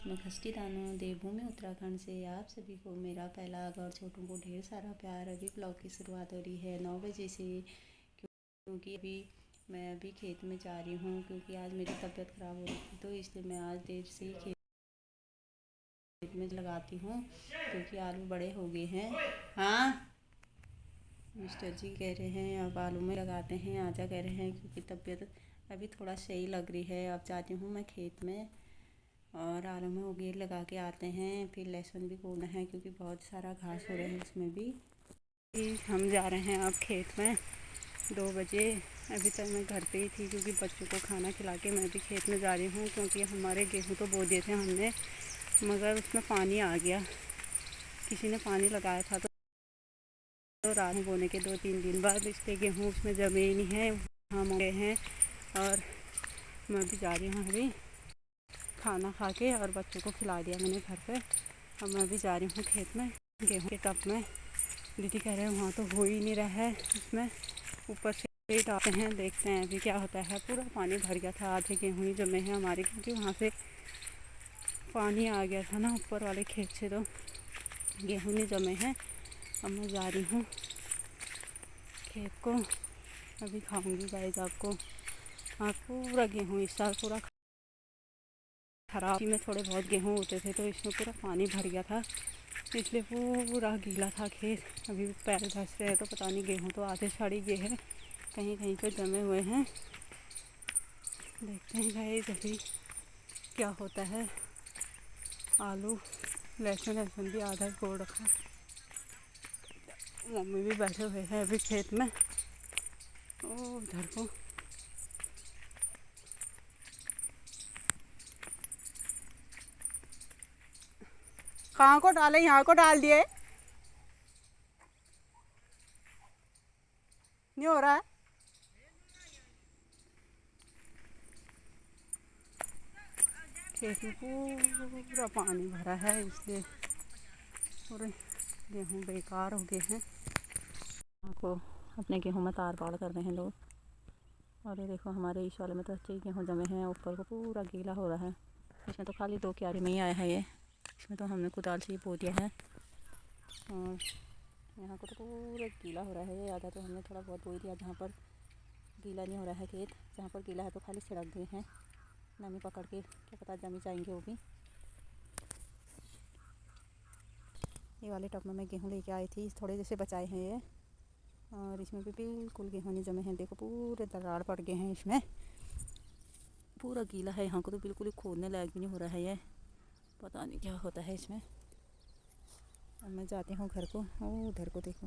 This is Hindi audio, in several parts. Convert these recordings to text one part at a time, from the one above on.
मैं खष्टी दानो देवभूमि उत्तराखंड से आप सभी को मेरा पहला और छोटों को ढेर सारा प्यार। अभी ब्लॉग की शुरुआत हो रही है 9 बजे से, क्योंकि मैं अभी खेत में जा रही हूँ, क्योंकि आज मेरी तबीयत ख़राब हो रही थी, तो इसलिए मैं आज देर से ही खेत में लगाती हूँ, क्योंकि आलू बड़े हो गए हैं। हाँ, मिस्टर जी कह रहे हैं अब आलू में लगाते हैं, आजा कह रहे हैं, क्योंकि तबीयत अभी थोड़ा सही लग रही है। अब जाती हूँ मैं खेत में और आलू में उगेर लगा के आते हैं। फिर लहसुन भी बोना है, क्योंकि बहुत सारा घास हो रहा है उसमें भी। हम जा रहे हैं अब खेत में 2 बजे। अभी तक मैं घर पे ही थी, क्योंकि बच्चों को खाना खिला के मैं भी खेत में जा रही हूँ, क्योंकि हमारे गेहूँ तो बो दिए थे हमने, मगर उसमें पानी आ गया। किसी ने पानी लगाया था तो रात में बोने के 2-3 दिन बाद, इसलिए गेहूँ उसमें जमे ही नहीं है, हम गए हैं। और मैं भी जा रही हूँ अभी खाना खा के, और बच्चों को खिला दिया मैंने घर पे। अब मैं भी जा रही हूँ खेत में गेहूँ के टब में। दीदी कह रहे हैं वहाँ तो हो ही नहीं रहा है, उसमें ऊपर से ही डालते हैं, देखते हैं अभी क्या होता है। पूरा पानी भर गया था, आधे गेहूँ ही जमे हैं हमारे, क्योंकि वहाँ से पानी आ गया था ना ऊपर वाले खेत से, तो गेहूँ नहीं जमे हैं। अब मैं जा रही हूँ खेत को, अभी खाऊंगी गाइस आपको। हाँ, पूरा गेहूँ इस साल पूरा खराब में थोड़े बहुत गेहूँ होते थे, तो इसमें पूरा पानी भर गया था, इसलिए पूरा गीला था खेत। अभी पैर धंस रहे हैं, तो पता नहीं, गेहूँ तो आधे सड़ ही गए हैं, कहीं कहीं पे जमे हुए हैं। देखते हैं गाइस अभी क्या होता है। आलू लहसुन भी आधा तोड़ रखा। मम्मी भी बैठे हुए हैं अभी खेत में। ओ उधर को कहाँ को डाले, यहाँ को डाल दिए, नहीं हो रहा है। खेत में पूरा पानी भरा है, इसलिए पूरे गेहूँ बेकार हो गए हैं। को अपने गेहूँ में तार पाड़ कर रहे हैं लोग। और ये देखो हमारे इस वाले में तो अच्छे ही गेहूँ जमे हैं, ऊपर को पूरा गीला हो रहा है। इसमें तो खाली 2 क्यारी में ही आया है ये, इसमें तो हमने कुदाल से ही बो दिया है। और यहाँ को तो पूरा गीला हो रहा है ये, आधा तो हमने थोड़ा बहुत बो दिया, जहाँ पर गीला नहीं हो रहा है खेत, जहाँ पर गीला है तो खाली छिड़क दिए हैं, नमी पकड़ के, क्या पता जमी जाएंगे वो भी। ये वाले टब में मैं गेहूँ लेके आई थी, थोड़े जैसे बचाए हैं ये, और इसमें भी बिल्कुल गेहूँ नहीं जमे हैं। देखो पूरे दरार पड़ गए हैं, इसमें पूरा गीला है। यहाँ को तो बिल्कुल ही खोदने लायक भी नहीं हो रहा है ये, पता नहीं क्या होता है इसमें। अब मैं जाती हूँ घर को। ओ उधर को देखो,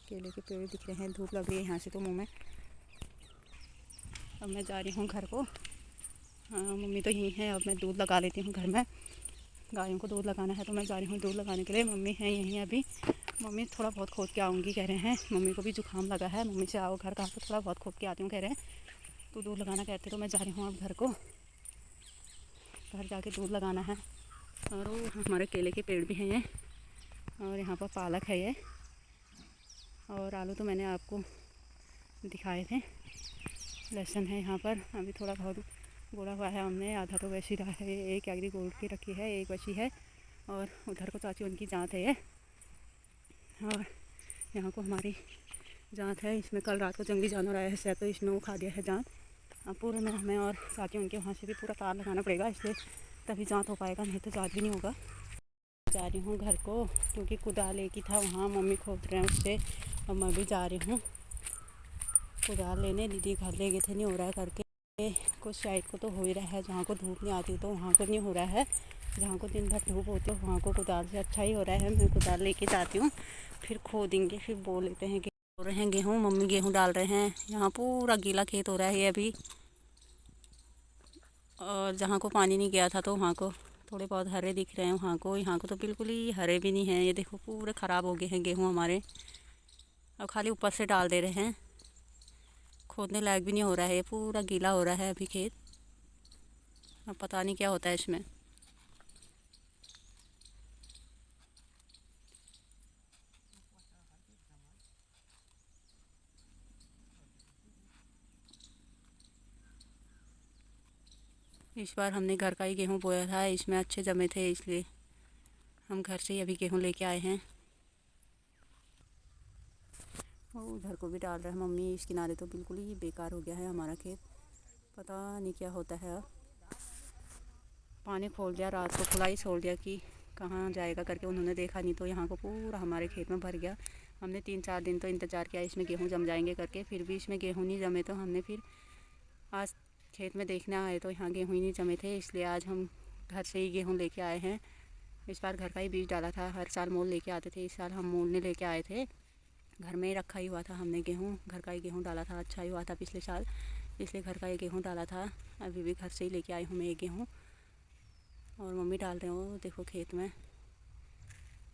केले के पेड़ दिख रहे हैं, धूप लग रही है यहाँ से तो मुँह में। अब मैं जा रही हूँ घर को। हाँ, मम्मी तो यहीं है। अब मैं दूध लगा लेती हूँ घर में, गायों को दूध लगाना है, तो मैं जा रही हूँ दूध लगाने के लिए। मम्मी है यहीं अभी। मम्मी थोड़ा बहुत खोद के आऊँगी कह रहे हैं, मम्मी को भी जुकाम लगा है। मम्मी से आओ घर का, तो थोड़ा बहुत खोद के आती हूँ कह रहे हैं, तो दूध लगाना कहते, तो मैं जा रही हूँ अब घर को। घर जाके दूध लगाना है। और वो हमारे केले के पेड़ भी हैं ये, और यहाँ पर पालक है ये, और आलू तो मैंने आपको दिखाए थे। लहसुन है यहाँ पर, अभी थोड़ा बहुत गोड़ा हुआ है हमने, आधा तो वैसे ही रहा है। एक एग्री गोड़ के रखी है, एक बची है, और उधर को चाची उनकी जाँत है ये, और यहाँ को हमारी जाँत है। इसमें कल रात को जंगली जानवर आया है, तो इसमें वो खा दिया है जाँत। अब पूरे में हमें और चाची उनके वहाँ से भी पूरा तार लगाना पड़ेगा, इसलिए तभी जाँत हो पाएगा, नहीं तो जाँत भी नहीं होगा। जा रही हूँ घर को, क्योंकि कुदाल एक ही था वहाँ, मम्मी खोद रहे हैं उससे। अब मैं भी जा रही हूँ कुदाल लेने। दीदी घर ले गए थे, नहीं हो रहा है करके। कुछ साइड को तो हो ही रहा है, जहाँ को धूप नहीं आती तो वहाँ को नहीं हो रहा है, जहाँ को दिन भर धूप होती है वहाँ को कुदाल से अच्छा ही हो रहा है। मैं कुदाल लेके जाती हूँ, फिर खोदेंगे, फिर बो लेते हैं। हो रहे हैं गेहूँ, मम्मी गेहूँ डाल रहे हैं। यहाँ पूरा गीला खेत हो रहा है ये अभी, और जहाँ को पानी नहीं गया था तो वहाँ को थोड़े बहुत हरे दिख रहे हैं, वहाँ को। यहाँ को तो बिल्कुल ही हरे भी नहीं हैं। ये देखो पूरे ख़राब हो गए हैं गेहूँ हमारे, अब खाली ऊपर से डाल दे रहे हैं, खोदने लायक भी नहीं हो रहा है, ये पूरा गीला हो रहा है अभी खेत। अब पता नहीं क्या होता है इसमें। इस बार हमने घर का ही गेहूँ बोया था, इसमें अच्छे जमे थे, इसलिए हम घर से ही अभी गेहूँ लेके आए हैं। और उधर को भी डाल रहे हैं मम्मी। इस किनारे तो बिल्कुल ही बेकार हो गया है हमारा खेत, पता नहीं क्या होता है। अब पानी खोल दिया, रात को खुला ही छोड़ दिया कि कहाँ जाएगा करके, उन्होंने देखा नहीं तो यहाँ को पूरा हमारे खेत में भर गया। हमने 3-4 दिन तो इंतज़ार किया इसमें गेहूँ जम जाएंगे करके, फिर भी इसमें गेहूँ नहीं जमे। तो हमने फिर आज खेत में देखने आए तो यहाँ गेहूँ ही नहीं जमे थे, इसलिए आज हम घर से ही गेहूँ लेके आए हैं। इस बार घर का ही बीज डाला था, हर साल मोल लेके आते थे, इस साल हम मोल नहीं लेके आए थे, घर में ही रखा ही हुआ था हमने गेहूँ। घर का ही गेहूँ डाला था, अच्छा ही हुआ था पिछले साल, इसलिए घर का ही गेहूँ डाला था। अभी भी घर से ही लेके आई हूँ मैं ये गेहूँ, और मम्मी डाल रहे हो देखो खेत में।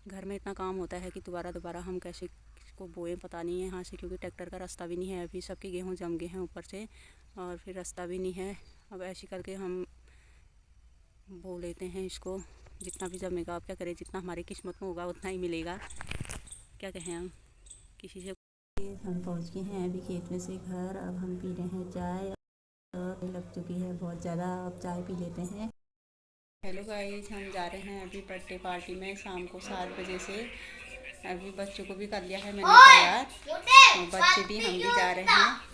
घर में इतना काम होता है कि दोबारा हम कैसे इसको बोएं पता नहीं है यहाँ से, क्योंकि ट्रैक्टर का रास्ता भी नहीं है। अभी सबके गेहूँ जम गए हैं ऊपर से, और फिर रास्ता भी नहीं है। अब ऐसे करके हम बो लेते हैं इसको, जितना भी जमेगा। अब क्या करें, जितना हमारी किस्मत में होगा उतना ही मिलेगा, क्या कहें हम किसी से। हम पहुँच गए हैं अभी खेत में से घर। अब हम पी रहे हैं चाय, और लग चुकी है बहुत ज़्यादा, अब चाय पी लेते हैं। हेलो गाइस, हम जा रहे हैं अभी बर्थडे पार्टी में शाम को 7 बजे से। अभी बच्चों को भी कर लिया है मैंने तैयार, और बच्चे भी, हम भी जा रहे हैं।